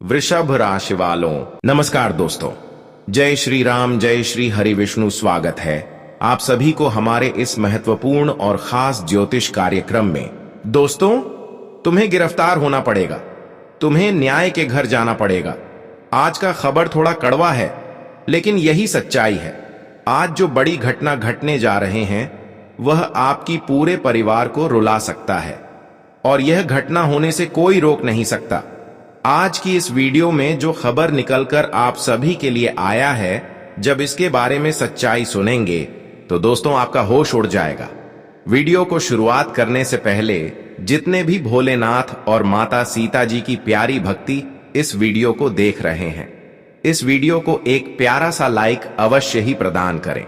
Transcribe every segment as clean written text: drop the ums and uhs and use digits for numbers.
वृषभ राशि वालों, नमस्कार दोस्तों। जय श्री राम, जय श्री हरि विष्णु। स्वागत है आप सभी को हमारे इस महत्वपूर्ण और खास ज्योतिष कार्यक्रम में। दोस्तों, तुम्हें गिरफ्तार होना पड़ेगा, तुम्हें न्याय के घर जाना पड़ेगा। आज का खबर थोड़ा कड़वा है, लेकिन यही सच्चाई है। आज जो बड़ी घटना घटने जा रहे हैं वह आपकी पूरे परिवार को रुला सकता है, और यह घटना होने से कोई रोक नहीं सकता। आज की इस वीडियो में जो खबर निकलकर आप सभी के लिए आया है, जब इसके बारे में सच्चाई सुनेंगे तो दोस्तों आपका होश उड़ जाएगा। वीडियो को शुरुआत करने से पहले जितने भी भोलेनाथ और माता सीता जी की प्यारी भक्ति इस वीडियो को देख रहे हैं, इस वीडियो को एक प्यारा सा लाइक अवश्य ही प्रदान करें।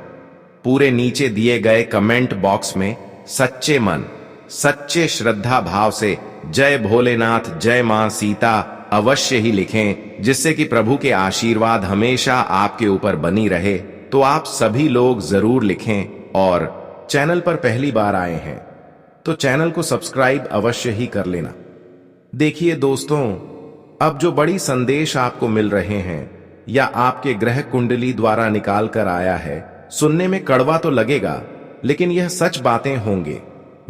पूरे नीचे दिए गए कमेंट बॉक्स में सच्चे मन, सच्चे श्रद्धा भाव से जय भोलेनाथ, जय मां सीता अवश्य ही लिखें, जिससे कि प्रभु के आशीर्वाद हमेशा आपके ऊपर बनी रहे। तो आप सभी लोग जरूर लिखें, और चैनल पर पहली बार आए हैं तो चैनल को सब्सक्राइब अवश्य ही कर लेना। देखिए दोस्तों, अब जो बड़ी संदेश आपको मिल रहे हैं या आपके ग्रह कुंडली द्वारा निकाल कर आया है, सुनने में कड़वा तो लगेगा, लेकिन यह सच बातें होंगे।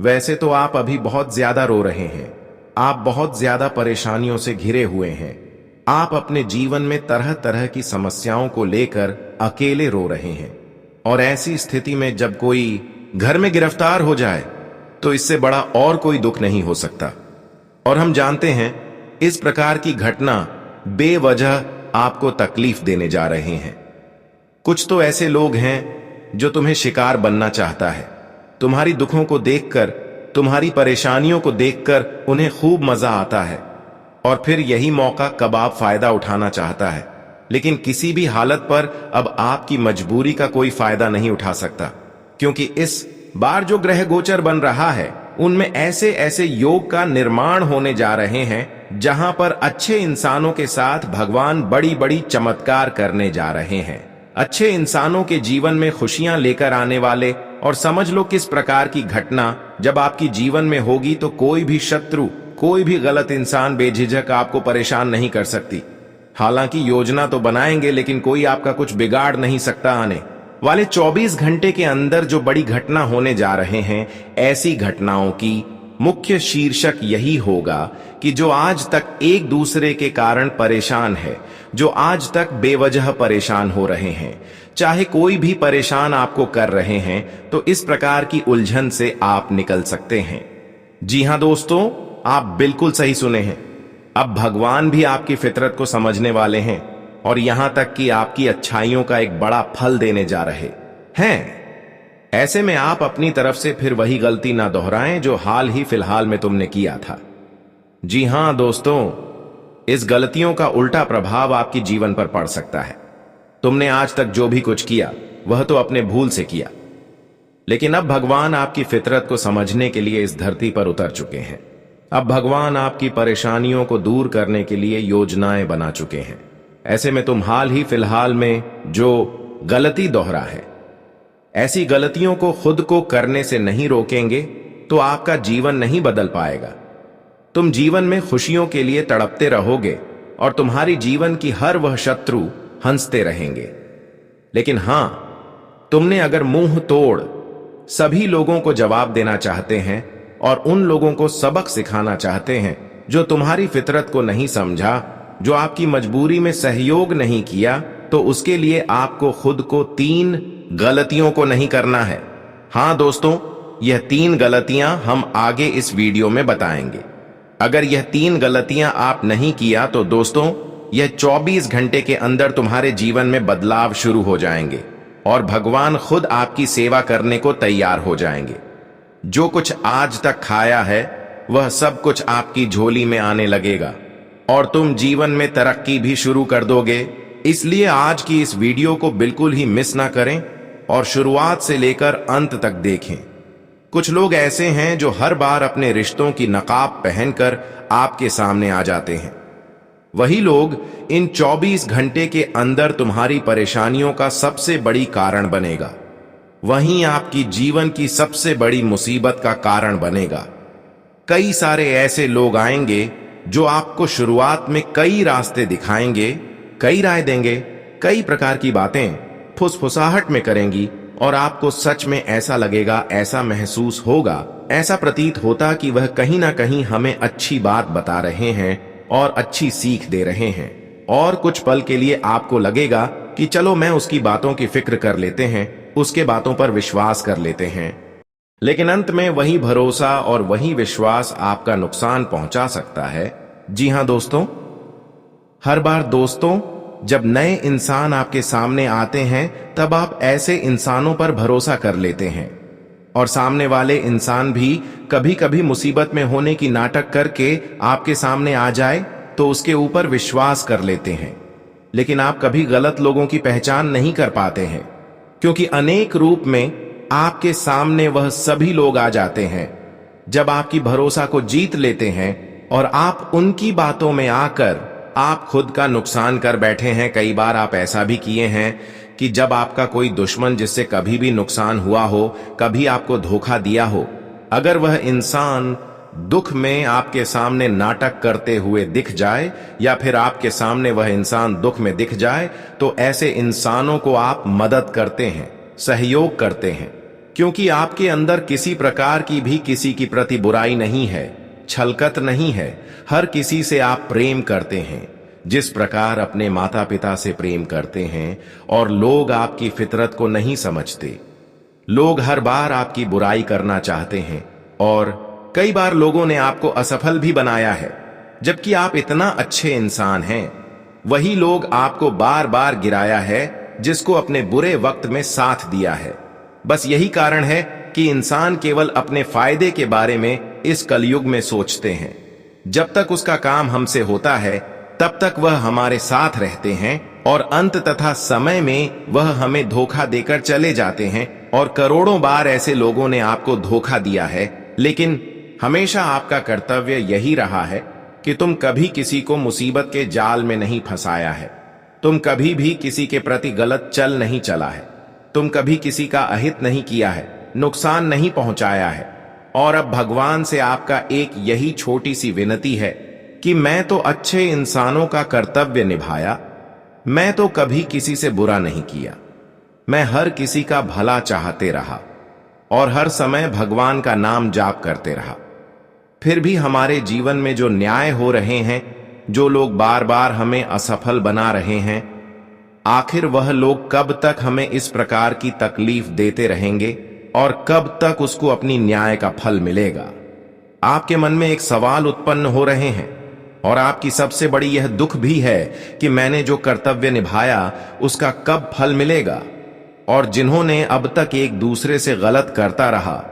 वैसे तो आप अभी बहुत ज्यादा रो रहे हैं, आप बहुत ज्यादा परेशानियों से घिरे हुए हैं, आप अपने जीवन में तरह तरह की समस्याओं को लेकर अकेले रो रहे हैं। और ऐसी स्थिति में जब कोई घर में गिरफ्तार हो जाए तो इससे बड़ा और कोई दुख नहीं हो सकता। और हम जानते हैं इस प्रकार की घटना बेवजह आपको तकलीफ देने जा रहे हैं। कुछ तो ऐसे लोग हैं जो तुम्हें शिकार बनना चाहता है। तुम्हारी दुखों को देखकर, तुम्हारी परेशानियों को देखकर उन्हें खूब मजा आता है, और फिर यही मौका कबाब फायदा उठाना चाहता है। लेकिन किसी भी हालत पर अब आपकी मजबूरी का कोई फायदा नहीं उठा सकता, क्योंकि इस बार जो ग्रह गोचर बन रहा है उनमें ऐसे ऐसे योग का निर्माण होने जा रहे हैं जहां पर अच्छे इंसानों के साथ भगवान बड़ी बड़ी चमत्कार करने जा रहे हैं। अच्छे इंसानों के जीवन में खुशियां लेकर आने वाले। और समझ लो किस प्रकार की घटना जब आपकी जीवन में होगी तो कोई भी शत्रु, कोई भी गलत इंसान बेझिझक आपको परेशान नहीं कर सकती। हालांकि योजना तो बनाएंगे, लेकिन कोई आपका कुछ बिगाड़ नहीं सकता। आने वाले 24 घंटे के अंदर जो बड़ी घटना होने जा रहे हैं, ऐसी घटनाओं की मुख्य शीर्षक यही होगा कि जो आज तक एक दूसरे के कारण परेशान है, जो आज तक बेवजह परेशान हो रहे हैं, चाहे कोई भी परेशान आपको कर रहे हैं, तो इस प्रकार की उलझन से आप निकल सकते हैं। जी हां दोस्तों, आप बिल्कुल सही सुने हैं। अब भगवान भी आपकी फितरत को समझने वाले हैं, और यहां तक कि आपकी अच्छाइयों का एक बड़ा फल देने जा रहे हैं। ऐसे में आप अपनी तरफ से फिर वही गलती ना दोहराएं जो हाल ही फिलहाल में तुमने किया था। जी हां दोस्तों, इस गलतियों का उल्टा प्रभाव आपके जीवन पर पड़ सकता है। तुमने आज तक जो भी कुछ किया वह तो अपने भूल से किया, लेकिन अब भगवान आपकी फितरत को समझने के लिए इस धरती पर उतर चुके हैं। अब भगवान आपकी परेशानियों को दूर करने के लिए योजनाएं बना चुके हैं। ऐसे में तुम हाल ही फिलहाल में जो गलती दोहरा है, ऐसी गलतियों को खुद को करने से नहीं रोकेंगे तो आपका जीवन नहीं बदल पाएगा। तुम जीवन में खुशियों के लिए तड़पते रहोगे, और तुम्हारी जीवन की हर वह शत्रु हंसते रहेंगे। लेकिन हां, तुमने अगर मुंह तोड़ सभी लोगों को जवाब देना चाहते हैं और उन लोगों को सबक सिखाना चाहते हैं जो तुम्हारी फितरत को नहीं समझा, जो आपकी मजबूरी में सहयोग नहीं किया, तो उसके लिए आपको खुद को 3 गलतियों को नहीं करना है। हां दोस्तों, यह 3 गलतियां हम आगे इस वीडियो में बताएंगे। अगर यह 3 गलतियां आप नहीं किया तो दोस्तों, यह 24 घंटे के अंदर तुम्हारे जीवन में बदलाव शुरू हो जाएंगे, और भगवान खुद आपकी सेवा करने को तैयार हो जाएंगे। जो कुछ आज तक खाया है वह सब कुछ आपकी झोली में आने लगेगा, और तुम जीवन में तरक्की भी शुरू कर दोगे। इसलिए आज की इस वीडियो को बिल्कुल ही मिस ना करें, और शुरुआत से लेकर अंत तक देखें। कुछ लोग ऐसे हैं जो हर बार अपने रिश्तों की नकाब पहनकर आपके सामने आ जाते हैं। वही लोग इन 24 घंटे के अंदर तुम्हारी परेशानियों का सबसे बड़ी कारण बनेगा। वहीं आपकी जीवन की सबसे बड़ी मुसीबत का कारण बनेगा। कई सारे ऐसे लोग आएंगे जो आपको शुरुआत में कई रास्ते दिखाएंगे, कई राय देंगे, कई प्रकार की बातें फुसफुसाहट में करेंगी और आपको सच में ऐसा लगेगा, ऐसा महसूस होगा, ऐसा प्रतीत होता कि वह कहीं ना कहीं हमें अच्छी बात बता रहे हैं और अच्छी सीख दे रहे हैं। और कुछ पल के लिए आपको लगेगा कि चलो मैं उसकी बातों की फिक्र कर लेते हैं, उसके बातों पर विश्वास कर लेते हैं। लेकिन अंत में वही भरोसा और वही विश्वास आपका नुकसान पहुंचा सकता है। जी हां दोस्तों, हर बार दोस्तों जब नए इंसान आपके सामने आते हैं तब आप ऐसे इंसानों पर भरोसा कर लेते हैं और सामने वाले इंसान भी कभी कभी मुसीबत में होने की नाटक करके आपके सामने आ जाए तो उसके ऊपर विश्वास कर लेते हैं। लेकिन आप कभी गलत लोगों की पहचान नहीं कर पाते हैं, क्योंकि अनेक रूप में आपके सामने वह सभी लोग आ जाते हैं जब आपकी भरोसा को जीत लेते हैं और आप उनकी बातों में आकर आप खुद का नुकसान कर बैठे हैं। कई बार आप ऐसा भी किए हैं कि जब आपका कोई दुश्मन जिससे कभी भी नुकसान हुआ हो, कभी आपको धोखा दिया हो, अगर वह इंसान दुख में आपके सामने नाटक करते हुए दिख जाए या फिर आपके सामने वह इंसान दुख में दिख जाए, तो ऐसे इंसानों को आप मदद करते हैं, सहयोग करते हैं, क्योंकि आपके अंदर किसी प्रकार की भी किसी की प्रति बुराई नहीं है, छलकत नहीं है। हर किसी से आप प्रेम करते हैं जिस प्रकार अपने माता पिता से प्रेम करते हैं। और लोग आपकी फितरत को नहीं समझते। लोग हर बार आपकी बुराई करना चाहते हैं और कई बार लोगों ने आपको असफल भी बनाया है, जबकि आप इतना अच्छे इंसान हैं। वही लोग आपको बार बार गिराया है जिसको अपने बुरे वक्त में साथ दिया है। बस यही कारण है कि इंसान केवल अपने फायदे के बारे में इस कलयुग में सोचते हैं। जब तक उसका काम हमसे होता है तब तक वह हमारे साथ रहते हैं और अंत तथा समय में वह हमें धोखा देकर चले जाते हैं। और करोड़ों बार ऐसे लोगों ने आपको धोखा दिया है, लेकिन हमेशा आपका कर्तव्य यही रहा है कि तुम कभी किसी को मुसीबत के जाल में नहीं फंसाया है। तुम कभी भी किसी के प्रति गलत चल नहीं चला है। तुम कभी किसी का अहित नहीं किया है, नुकसान नहीं पहुंचाया है। और अब भगवान से आपका एक यही छोटी सी विनती है कि मैं तो अच्छे इंसानों का कर्तव्य निभाया, मैं तो कभी किसी से बुरा नहीं किया, मैं हर किसी का भला चाहते रहा और हर समय भगवान का नाम जाप करते रहा। फिर भी हमारे जीवन में जो न्याय हो रहे हैं, जो लोग बार बार हमें असफल बना रहे हैं, आखिर वह लोग कब तक हमें इस प्रकार की तकलीफ देते रहेंगे और कब तक उसको अपनी न्याय का फल मिलेगा? आपके मन में एक सवाल उत्पन्न हो रहे हैं और आपकी सबसे बड़ी यह दुख भी है कि मैंने जो कर्तव्य निभाया उसका कब फल मिलेगा, और जिन्होंने अब तक एक दूसरे से गलत करता रहा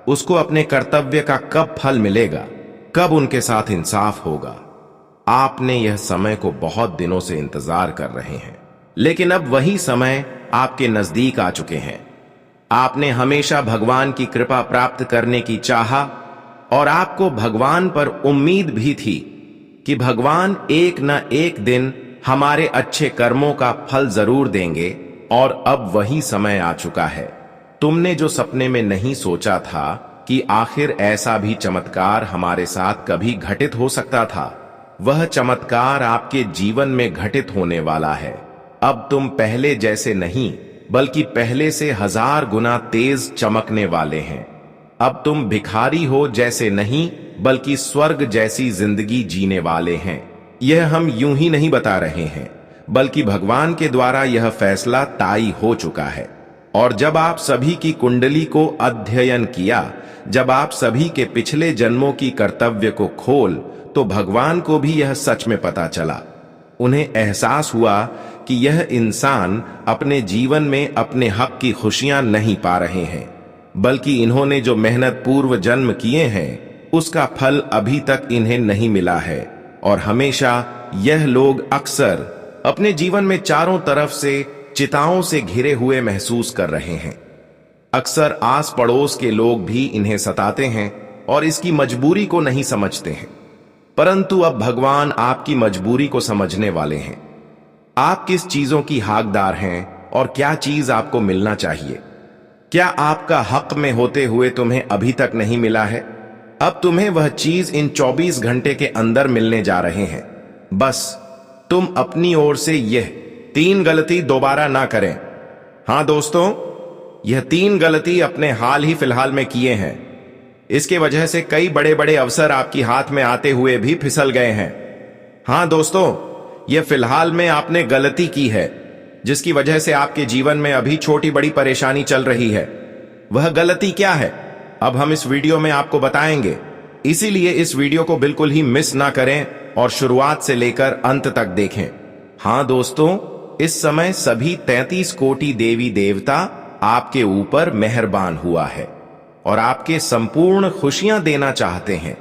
उसको अपने कर्तव्य का कब फल मिलेगा, कब उनके साथ इंसाफ होगा। आपने यह समय को बहुत दिनों से इंतजार कर रहे हैं, लेकिन अब वही समय आपके नजदीक आ चुके हैं। आपने हमेशा भगवान की कृपा प्राप्त करने की चाहा और आपको भगवान पर उम्मीद भी थी कि भगवान एक न एक दिन हमारे अच्छे कर्मों का फल जरूर देंगे। और अब वही समय आ चुका है। तुमने जो सपने में नहीं सोचा था कि आखिर ऐसा भी चमत्कार हमारे साथ कभी घटित हो सकता था, वह चमत्कार आपके जीवन में घटित होने वाला है। अब तुम पहले जैसे नहीं बल्कि पहले से 1000 गुना तेज चमकने वाले हैं। अब तुम भिखारी हो जैसे नहीं बल्कि स्वर्ग जैसी जिंदगी जीने वाले हैं। यह हम यूं ही नहीं बता रहे हैं, बल्कि भगवान के द्वारा यह फैसला तय हो चुका है। और जब आप सभी की कुंडली को अध्ययन किया, जब आप सभी के पिछले जन्मों की कर्तव्य को खोल, तो भगवान को भी यह सच में पता चला। उन्हें एहसास हुआ कि यह इंसान अपने जीवन में अपने हक की खुशियां नहीं पा रहे हैं, बल्कि इन्होंने जो मेहनत पूर्व जन्म किए हैं उसका फल अभी तक इन्हें नहीं मिला है। और हमेशा यह लोग अक्सर अपने जीवन में चारों तरफ से चिताओं से घिरे हुए महसूस कर रहे हैं। अक्सर आस पड़ोस के लोग भी इन्हें सताते हैं और इसकी मजबूरी को नहीं समझते हैं, परंतु अब भगवान आपकी मजबूरी को समझने वाले हैं। आप किस चीजों की हकदार हैं और क्या चीज आपको मिलना चाहिए। क्या आपका हक में होते हुए तुम्हें अभी तक नहीं मिला है? अब तुम्हें वह चीज इन 24 घंटे के अंदर मिलने जा रहे हैं। बस तुम अपनी ओर से यह 3 गलती दोबारा ना करें। हां दोस्तों, यह 3 गलती अपने हाल ही फिलहाल में किए हैं। इसके वजह से कई बड़े बड़े अवसर आपकी हाथ में आते हुए भी फिसल गए हैं। हां दोस्तों, यह फिलहाल में आपने गलती की है जिसकी वजह से आपके जीवन में अभी छोटी बड़ी परेशानी चल रही है। वह गलती क्या है, अब हम इस वीडियो में आपको बताएंगे। इसीलिए इस वीडियो को बिल्कुल ही मिस ना करें और शुरुआत से लेकर अंत तक देखें। हां दोस्तों, इस समय सभी 33 कोटि देवी देवता आपके ऊपर मेहरबान हुआ है और आपके संपूर्ण खुशियां देना चाहते हैं।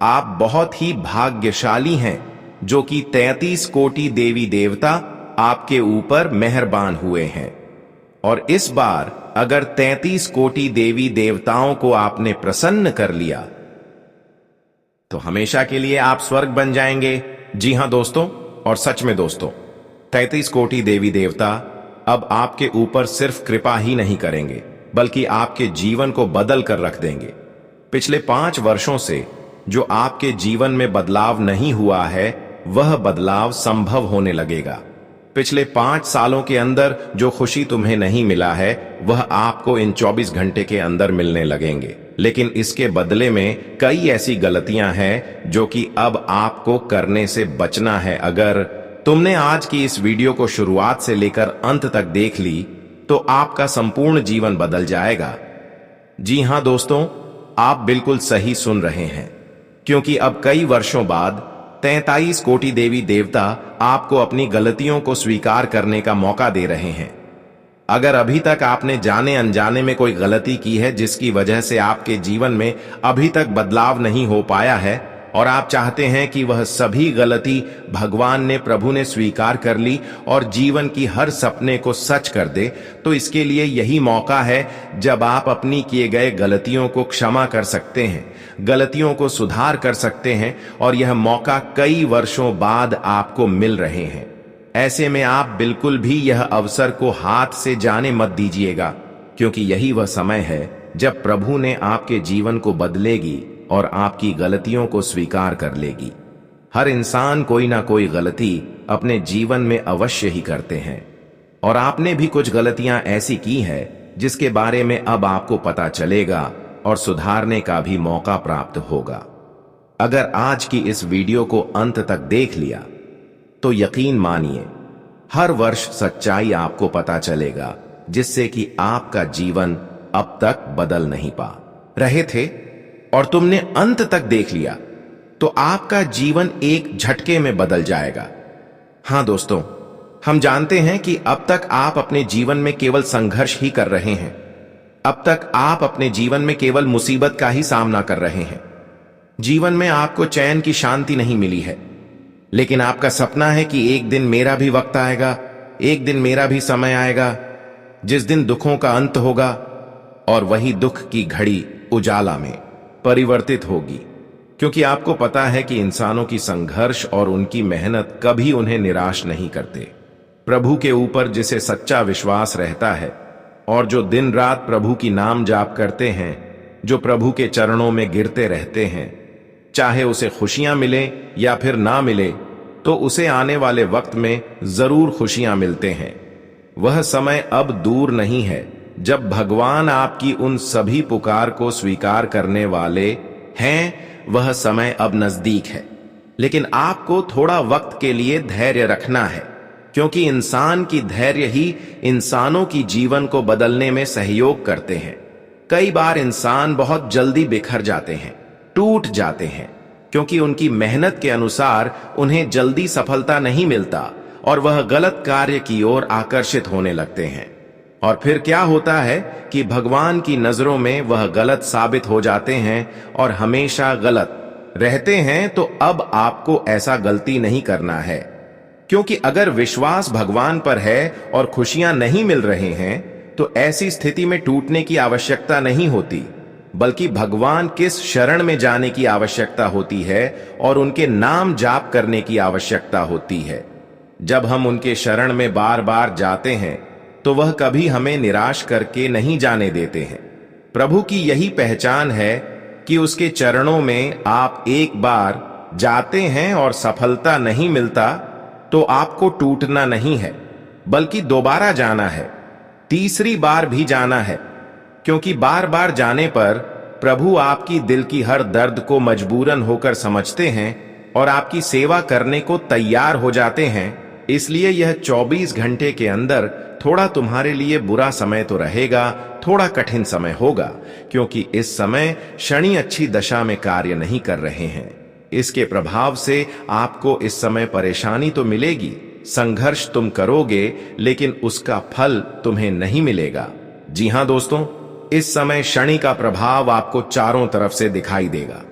आप बहुत ही भाग्यशाली हैं जो कि 33 कोटि देवी देवता आपके ऊपर मेहरबान हुए हैं। और इस बार अगर 33 कोटि देवी देवताओं को आपने प्रसन्न कर लिया तो हमेशा के लिए आप स्वर्ग बन जाएंगे। जी हां दोस्तों, और सच में दोस्तों, 33 कोटि देवी देवता अब आपके ऊपर सिर्फ कृपा ही नहीं करेंगे बल्कि आपके जीवन को बदल कर रख देंगे। पिछले 5 वर्षों से जो आपके जीवन में बदलाव नहीं हुआ है वह बदलाव संभव होने लगेगा। पिछले 5 सालों के अंदर जो खुशी तुम्हें नहीं मिला है वह आपको इन 24 घंटे के अंदर मिलने लगेंगे। लेकिन इसके बदले में कई ऐसी गलतियां हैं जो कि अब आपको करने से बचना है। अगर तुमने आज की इस वीडियो को शुरुआत से लेकर अंत तक देख ली तो आपका संपूर्ण जीवन बदल जाएगा। जी हां दोस्तों, आप बिल्कुल सही सुन रहे हैं, क्योंकि अब कई वर्षों बाद 33 कोटि देवी देवता आपको अपनी गलतियों को स्वीकार करने का मौका दे रहे हैं। अगर अभी तक आपने जाने अनजाने में कोई गलती की है जिसकी वजह से आपके जीवन में अभी तक बदलाव नहीं हो पाया है और आप चाहते हैं कि वह सभी गलती भगवान ने, प्रभु ने स्वीकार कर ली और जीवन की हर सपने को सच कर दे, तो इसके लिए यही मौका है जब आप अपनी किए गए गलतियों को क्षमा कर सकते हैं, गलतियों को सुधार कर सकते हैं। और यह मौका कई वर्षों बाद आपको मिल रहे हैं। ऐसे में आप बिल्कुल भी यह अवसर को हाथ से जाने मत दीजिएगा, क्योंकि यही वह समय है जब प्रभु ने आपके जीवन को बदलेगी और आपकी गलतियों को स्वीकार कर लेगी। हर इंसान कोई ना कोई गलती अपने जीवन में अवश्य ही करते हैं और आपने भी कुछ गलतियां ऐसी की है जिसके बारे में अब आपको पता चलेगा और सुधारने का भी मौका प्राप्त होगा। अगर आज की इस वीडियो को अंत तक देख लिया तो यकीन मानिए हर वर्ष सच्चाई आपको पता चलेगा, जिससे कि आपका जीवन अब तक बदल नहीं पा रहे थे और तुमने अंत तक देख लिया तो आपका जीवन एक झटके में बदल जाएगा। हां दोस्तों, हम जानते हैं कि अब तक आप अपने जीवन में केवल संघर्ष ही कर रहे हैं। अब तक आप अपने जीवन में केवल मुसीबत का ही सामना कर रहे हैं। जीवन में आपको चैन की शांति नहीं मिली है, लेकिन आपका सपना है कि एक दिन मेरा भी वक्त आएगा, एक दिन मेरा भी समय आएगा जिस दिन दुखों का अंत होगा और वही दुख की घड़ी उजाला में परिवर्तित होगी, क्योंकि आपको पता है कि इंसानों की संघर्ष और उनकी मेहनत कभी उन्हें निराश नहीं करते। प्रभु के ऊपर जिसे सच्चा विश्वास रहता है और जो दिन रात प्रभु की नाम जाप करते हैं, जो प्रभु के चरणों में गिरते रहते हैं, चाहे उसे खुशियां मिले या फिर ना मिले, तो उसे आने वाले वक्त में जरूर खुशियां मिलते हैं। वह समय अब दूर नहीं है जब भगवान आपकी उन सभी पुकार को स्वीकार करने वाले हैं। वह समय अब नजदीक है, लेकिन आपको थोड़ा वक्त के लिए धैर्य रखना है, क्योंकि इंसान की धैर्य ही इंसानों की जीवन को बदलने में सहयोग करते हैं। कई बार इंसान बहुत जल्दी बिखर जाते हैं, टूट जाते हैं, क्योंकि उनकी मेहनत के अनुसार उन्हें जल्दी सफलता नहीं मिलता और वह गलत कार्य की ओर आकर्षित होने लगते हैं। और फिर क्या होता है कि भगवान की नजरों में वह गलत साबित हो जाते हैं और हमेशा गलत रहते हैं। तो अब आपको ऐसा गलती नहीं करना है, क्योंकि अगर विश्वास भगवान पर है और खुशियां नहीं मिल रहे हैं तो ऐसी स्थिति में टूटने की आवश्यकता नहीं होती, बल्कि भगवान किस शरण में जाने की आवश्यकता होती है और उनके नाम जाप करने की आवश्यकता होती है। जब हम उनके शरण में बार बार जाते हैं तो वह कभी हमें निराश करके नहीं जाने देते हैं। प्रभु की यही पहचान है कि उसके चरणों में आप एक बार जाते हैं और सफलता नहीं मिलता तो आपको टूटना नहीं है, बल्कि दोबारा जाना है, तीसरी बार भी जाना है, क्योंकि बार बार जाने पर प्रभु आपकी दिल की हर दर्द को मजबूरन होकर समझते हैं और आपकी सेवा करने को तैयार हो जाते हैं। इसलिए यह 24 घंटे के अंदर थोड़ा तुम्हारे लिए बुरा समय तो रहेगा, थोड़ा कठिन समय होगा, क्योंकि इस समय शनि अच्छी दशा में कार्य नहीं कर रहे हैं। इसके प्रभाव से आपको इस समय परेशानी तो मिलेगी, संघर्ष तुम करोगे, लेकिन उसका फल तुम्हें नहीं मिलेगा। जी हां दोस्तों, इस समय शनि का प्रभाव आपको चारों तरफ से दिखाई देगा।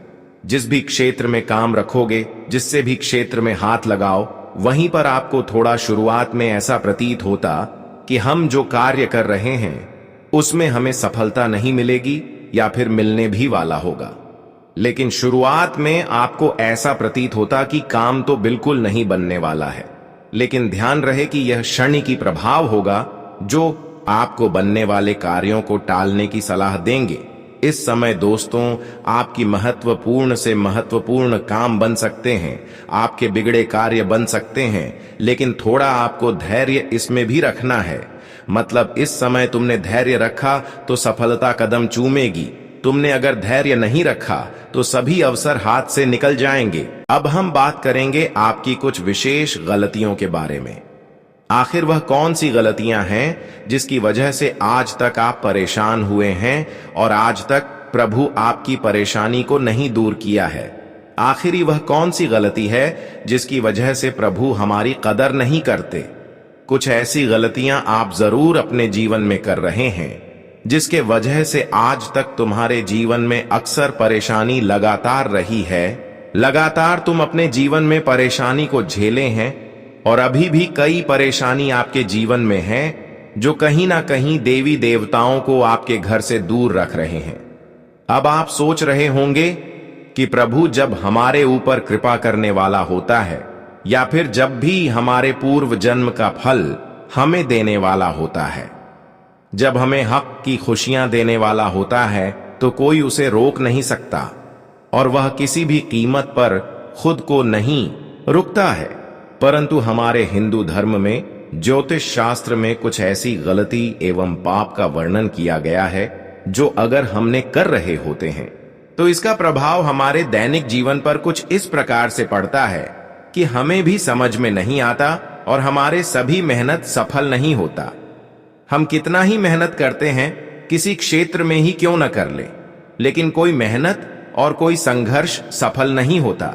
जिस भी क्षेत्र में काम रखोगे, जिससे भी क्षेत्र में हाथ लगाओ, वहीं पर आपको थोड़ा शुरुआत में ऐसा प्रतीत होता कि हम जो कार्य कर रहे हैं उसमें हमें सफलता नहीं मिलेगी या फिर मिलने भी वाला होगा। लेकिन शुरुआत में आपको ऐसा प्रतीत होता कि काम तो बिल्कुल नहीं बनने वाला है। लेकिन ध्यान रहे कि यह शनि की प्रभाव होगा जो आपको बनने वाले कार्यों को टालने की सलाह देंगे। इस समय दोस्तों, आपकी महत्वपूर्ण से महत्वपूर्ण काम बन सकते हैं, आपके बिगड़े कार्य बन सकते हैं, लेकिन थोड़ा आपको धैर्य इसमें भी रखना है। मतलब इस समय तुमने धैर्य रखा तो सफलता कदम चूमेगी, तुमने अगर धैर्य नहीं रखा तो सभी अवसर हाथ से निकल जाएंगे। अब हम बात करेंगे आपकी कुछ विशेष गलतियों के बारे में। आखिर वह कौन सी गलतियां हैं जिसकी वजह से आज तक आप परेशान हुए हैं और आज तक प्रभु आपकी परेशानी को नहीं दूर किया है। आखिरी वह कौन सी गलती है जिसकी वजह से प्रभु हमारी कदर नहीं करते। कुछ ऐसी गलतियां आप जरूर अपने जीवन में कर रहे हैं जिसके वजह से आज तक तुम्हारे जीवन में अक्सर परेशानी लगातार रही है। लगातार तुम अपने जीवन में परेशानी को झेले हैं और अभी भी कई परेशानी आपके जीवन में है जो कहीं ना कहीं देवी देवताओं को आपके घर से दूर रख रहे हैं। अब आप सोच रहे होंगे कि प्रभु जब हमारे ऊपर कृपा करने वाला होता है या फिर जब भी हमारे पूर्व जन्म का फल हमें देने वाला होता है, जब हमें हक की खुशियां देने वाला होता है, तो कोई उसे रोक नहीं सकता और वह किसी भी कीमत पर खुद को नहीं रुकता है। परंतु हमारे हिंदू धर्म में ज्योतिष शास्त्र में कुछ ऐसी गलती एवं पाप का वर्णन किया गया है जो अगर हमने कर रहे होते हैं तो इसका प्रभाव हमारे दैनिक जीवन पर कुछ इस प्रकार से पड़ता है कि हमें भी समझ में नहीं आता और हमारे सभी मेहनत सफल नहीं होता। हम कितना ही मेहनत करते हैं, किसी क्षेत्र में ही क्यों न कर ले, लेकिन कोई मेहनत और कोई संघर्ष सफल नहीं होता।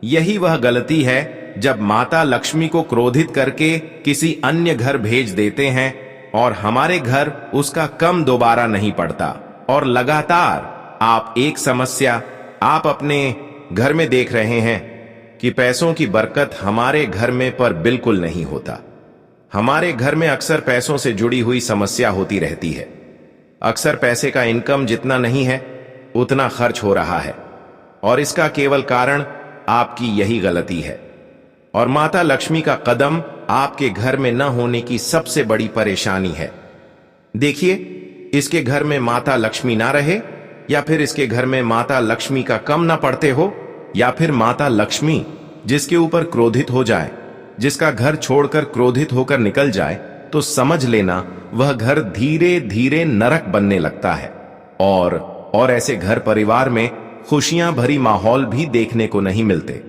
यही वह गलती है जब माता लक्ष्मी को क्रोधित करके किसी अन्य घर भेज देते हैं और हमारे घर उसका कम दोबारा नहीं पड़ता और लगातार आप एक समस्या आप अपने घर में देख रहे हैं कि पैसों की बरकत हमारे घर में पर बिल्कुल नहीं होता। हमारे घर में अक्सर पैसों से जुड़ी हुई समस्या होती रहती है। अक्सर पैसे का इनकम जितना नहीं है उतना खर्च हो रहा है और इसका केवल कारण आपकी यही गलती है। और माता लक्ष्मी का कदम आपके घर में न होने की सबसे बड़ी परेशानी है। देखिए, इसके घर में माता लक्ष्मी ना रहे या फिर इसके घर में माता लक्ष्मी का कम ना पड़ते हो या फिर माता लक्ष्मी जिसके ऊपर क्रोधित हो जाए, जिसका घर छोड़कर क्रोधित होकर निकल जाए, तो समझ लेना वह घर धीरे धीरे नरक बनने लगता है। और ऐसे घर परिवार में खुशियां भरी माहौल भी देखने को नहीं मिलते।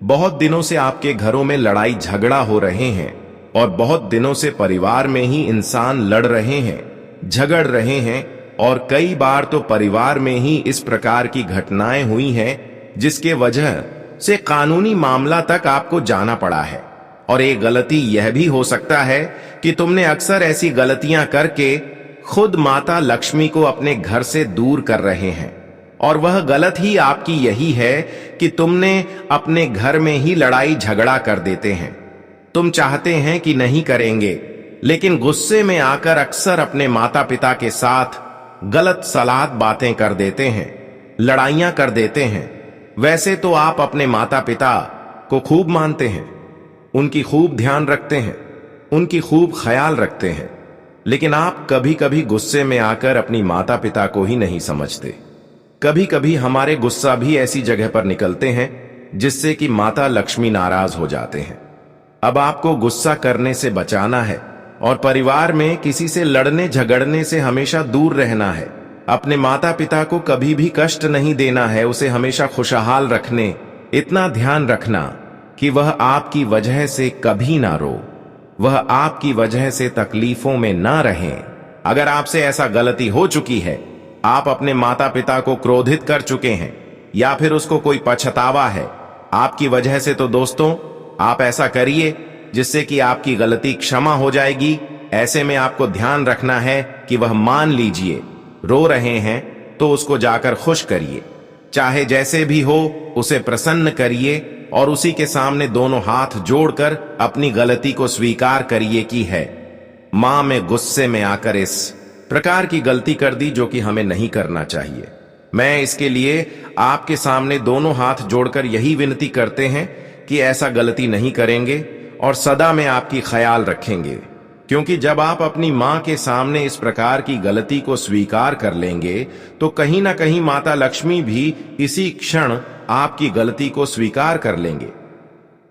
बहुत दिनों से आपके घरों में लड़ाई झगड़ा हो रहे हैं और बहुत दिनों से परिवार में ही इंसान लड़ रहे हैं, झगड़ रहे हैं और कई बार तो परिवार में ही इस प्रकार की घटनाएं हुई हैं जिसके वजह से कानूनी मामला तक आपको जाना पड़ा है। और एक गलती यह भी हो सकता है कि तुमने अक्सर ऐसी गलतियां करके खुद माता लक्ष्मी को अपने घर से दूर कर रहे हैं और वह गलत ही आपकी यही है कि तुमने अपने घर में ही लड़ाई झगड़ा कर देते हैं। तुम चाहते हैं कि नहीं करेंगे, लेकिन गुस्से में आकर अक्सर अपने माता पिता के साथ गलत सलाह बातें कर देते हैं, लड़ाइयां कर देते हैं। वैसे तो आप अपने माता पिता को खूब मानते हैं, उनकी खूब ध्यान रखते हैं, उनकी खूब ख्याल रखते हैं, लेकिन आप कभी कभी गुस्से में आकर अपनी माता पिता को ही नहीं समझते। कभी कभी हमारे गुस्सा भी ऐसी जगह पर निकलते हैं जिससे कि माता लक्ष्मी नाराज हो जाते हैं। अब आपको गुस्सा करने से बचाना है और परिवार में किसी से लड़ने झगड़ने से हमेशा दूर रहना है। अपने माता पिता को कभी भी कष्ट नहीं देना है, उसे हमेशा खुशहाल रखने, इतना ध्यान रखना कि वह आपकी वजह से कभी ना रो, वह आपकी वजह से तकलीफों में ना रहें। अगर आपसे ऐसा गलती हो चुकी है, आप अपने माता पिता को क्रोधित कर चुके हैं या फिर उसको कोई पछतावा है आपकी वजह से, तो दोस्तों आप ऐसा करिए जिससे कि आपकी गलती क्षमा हो जाएगी। ऐसे में आपको ध्यान रखना है कि वह मान लीजिए रो रहे हैं तो उसको जाकर खुश करिए, चाहे जैसे भी हो उसे प्रसन्न करिए और उसी के सामने दोनों हाथ जोड़कर अपनी गलती को स्वीकार करिए कि है मां मैं गुस्से में आकर इस प्रकार की गलती कर दी जो कि हमें नहीं करना चाहिए। मैं इसके लिए आपके सामने दोनों हाथ जोड़कर यही विनती करते हैं कि ऐसा गलती नहीं करेंगे और सदा में आपकी ख्याल रखेंगे, क्योंकि जब आप अपनी मां के सामने इस प्रकार की गलती को स्वीकार कर लेंगे तो कहीं ना कहीं माता लक्ष्मी भी इसी क्षण आपकी गलती को स्वीकार कर लेंगे।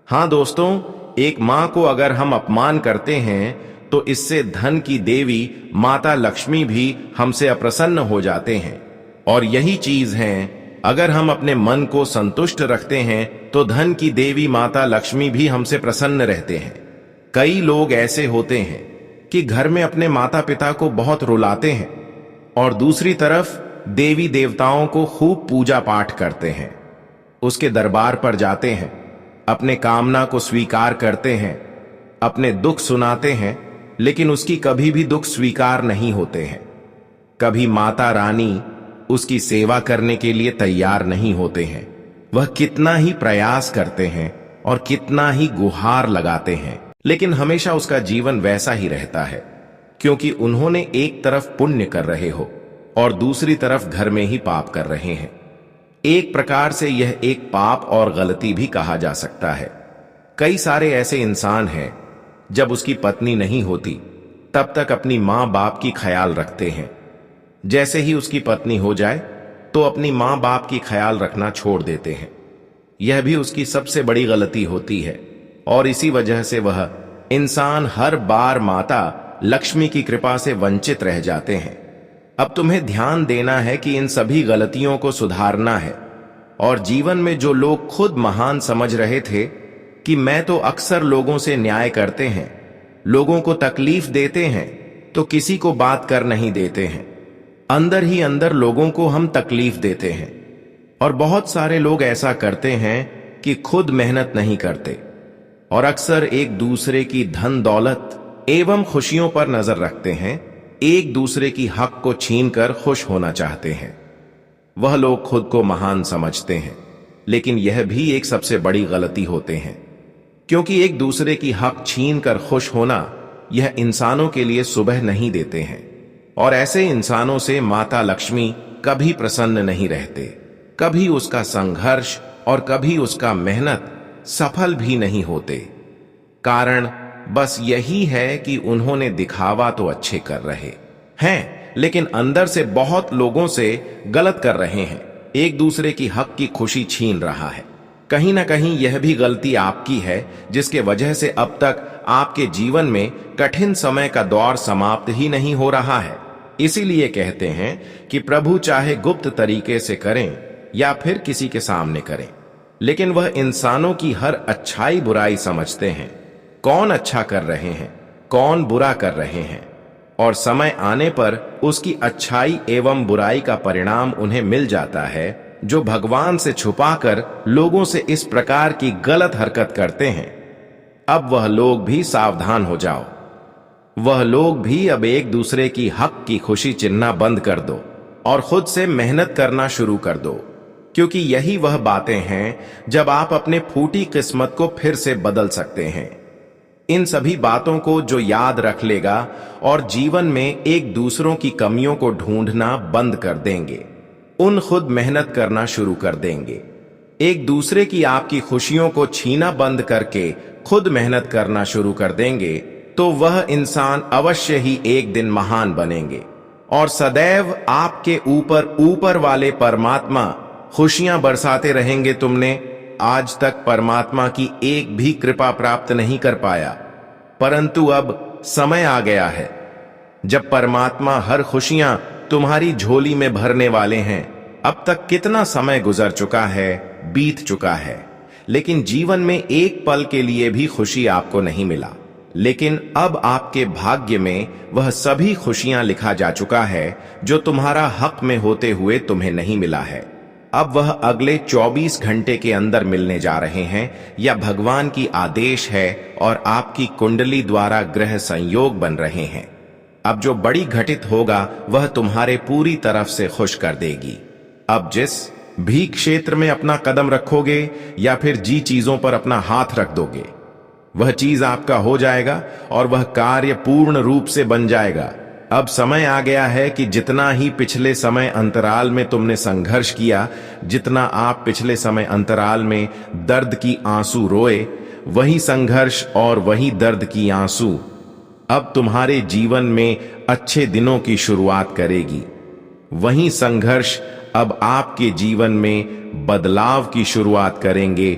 हां दोस्तों, एक मां को अगर हम अपमान करते हैं तो इससे धन की देवी माता लक्ष्मी भी हमसे अप्रसन्न हो जाते हैं। और यही चीज है, अगर हम अपने मन को संतुष्ट रखते हैं तो धन की देवी माता लक्ष्मी भी हमसे प्रसन्न रहते हैं। कई लोग ऐसे होते हैं कि घर में अपने माता पिता को बहुत रुलाते हैं और दूसरी तरफ देवी देवताओं को खूब पूजा पाठ करते हैं, उसके दरबार पर जाते हैं, अपने कामना को स्वीकार करते हैं, अपने दुख सुनाते हैं, लेकिन उसकी कभी भी दुख स्वीकार नहीं होते हैं। कभी माता रानी उसकी सेवा करने के लिए तैयार नहीं होते हैं। वह कितना ही प्रयास करते हैं और कितना ही गुहार लगाते हैं, लेकिन हमेशा उसका जीवन वैसा ही रहता है, क्योंकि उन्होंने एक तरफ पुण्य कर रहे हो और दूसरी तरफ घर में ही पाप कर रहे हैं। एक प्रकार से यह एक पाप और गलती भी कहा जा सकता है। कई सारे ऐसे इंसान हैं जब उसकी पत्नी नहीं होती तब तक अपनी मां बाप की ख्याल रखते हैं, जैसे ही उसकी पत्नी हो जाए तो अपनी मां बाप की ख्याल रखना छोड़ देते हैं। यह भी उसकी सबसे बड़ी गलती होती है और इसी वजह से वह इंसान हर बार माता लक्ष्मी की कृपा से वंचित रह जाते हैं। अब तुम्हें ध्यान देना है कि इन सभी गलतियों को सुधारना है। और जीवन में जो लोग खुद महान समझ रहे थे कि मैं तो अक्सर लोगों से न्याय करते हैं, लोगों को तकलीफ देते हैं, तो किसी को बात कर नहीं देते हैं, अंदर ही अंदर लोगों को हम तकलीफ देते हैं। और बहुत सारे लोग ऐसा करते हैं कि खुद मेहनत नहीं करते और अक्सर एक दूसरे की धन दौलत एवं खुशियों पर नजर रखते हैं, एक दूसरे की हक को छीनकर खुश होना चाहते हैं। वह लोग खुद को महान समझते हैं, लेकिन यह भी एक सबसे बड़ी गलती होते हैं, क्योंकि एक दूसरे की हक छीनकर खुश होना यह इंसानों के लिए सुबह नहीं देते हैं। और ऐसे इंसानों से माता लक्ष्मी कभी प्रसन्न नहीं रहते, कभी उसका संघर्ष और कभी उसका मेहनत सफल भी नहीं होते। कारण बस यही है कि उन्होंने दिखावा तो अच्छे कर रहे हैं, लेकिन अंदर से बहुत लोगों से गलत कर रहे हैं, एक दूसरे की हक की खुशी छीन रहा है। कहीं ना कहीं यह भी गलती आपकी है, जिसके वजह से अब तक आपके जीवन में कठिन समय का दौर समाप्त ही नहीं हो रहा है। इसीलिए कहते हैं कि प्रभु चाहे गुप्त तरीके से करें या फिर किसी के सामने करें, लेकिन वह इंसानों की हर अच्छाई बुराई समझते हैं, कौन अच्छा कर रहे हैं, कौन बुरा कर रहे हैं, और समय आने पर उसकी अच्छाई एवं बुराई का परिणाम उन्हें मिल जाता है, जो भगवान से छुपाकर लोगों से इस प्रकार की गलत हरकत करते हैं। अब वह लोग भी सावधान हो जाओ, वह लोग भी अब एक दूसरे की हक की खुशी चिन्ना बंद कर दो और खुद से मेहनत करना शुरू कर दो, क्योंकि यही वह बातें हैं जब आप अपने फूटी किस्मत को फिर से बदल सकते हैं। इन सभी बातों को जो याद रख लेगा और जीवन में एक दूसरों की कमियों को ढूंढना बंद कर देंगे, उन खुद मेहनत करना शुरू कर देंगे, एक दूसरे की आपकी खुशियों को छीना बंद करके खुद मेहनत करना शुरू कर देंगे, तो वह इंसान अवश्य ही एक दिन महान बनेंगे और सदैव आपके ऊपर ऊपर वाले परमात्मा खुशियां बरसाते रहेंगे। तुमने आज तक परमात्मा की एक भी कृपा प्राप्त नहीं कर पाया, परंतु अब समय आ गया है जब परमात्मा हर खुशियां तुम्हारी झोली में भरने वाले हैं। अब तक कितना समय गुजर चुका है, बीत चुका है, लेकिन जीवन में एक पल के लिए भी खुशी आपको नहीं मिला। लेकिन अब आपके भाग्य में वह सभी खुशियां लिखा जा चुका है जो तुम्हारा हक में होते हुए तुम्हें नहीं मिला है। अब वह अगले 24 घंटे के अंदर मिलने जा रहे हैं, या भगवान की आदेश है और आपकी कुंडली द्वारा ग्रह संयोग बन रहे हैं। अब जो बड़ी घटित होगा वह तुम्हारे पूरी तरफ से खुश कर देगी। अब जिस भी क्षेत्र में अपना कदम रखोगे या फिर जी चीजों पर अपना हाथ रख दोगे, वह चीज आपका हो जाएगा और वह कार्य पूर्ण रूप से बन जाएगा। अब समय आ गया है कि जितना ही पिछले समय अंतराल में तुमने संघर्ष किया, जितना आप पिछले समय अंतराल में दर्द की आंसू रोए, वही संघर्ष और वही दर्द की आंसू अब तुम्हारे जीवन में अच्छे दिनों की शुरुआत करेगी। वही संघर्ष अब आपके जीवन में बदलाव की शुरुआत करेंगे,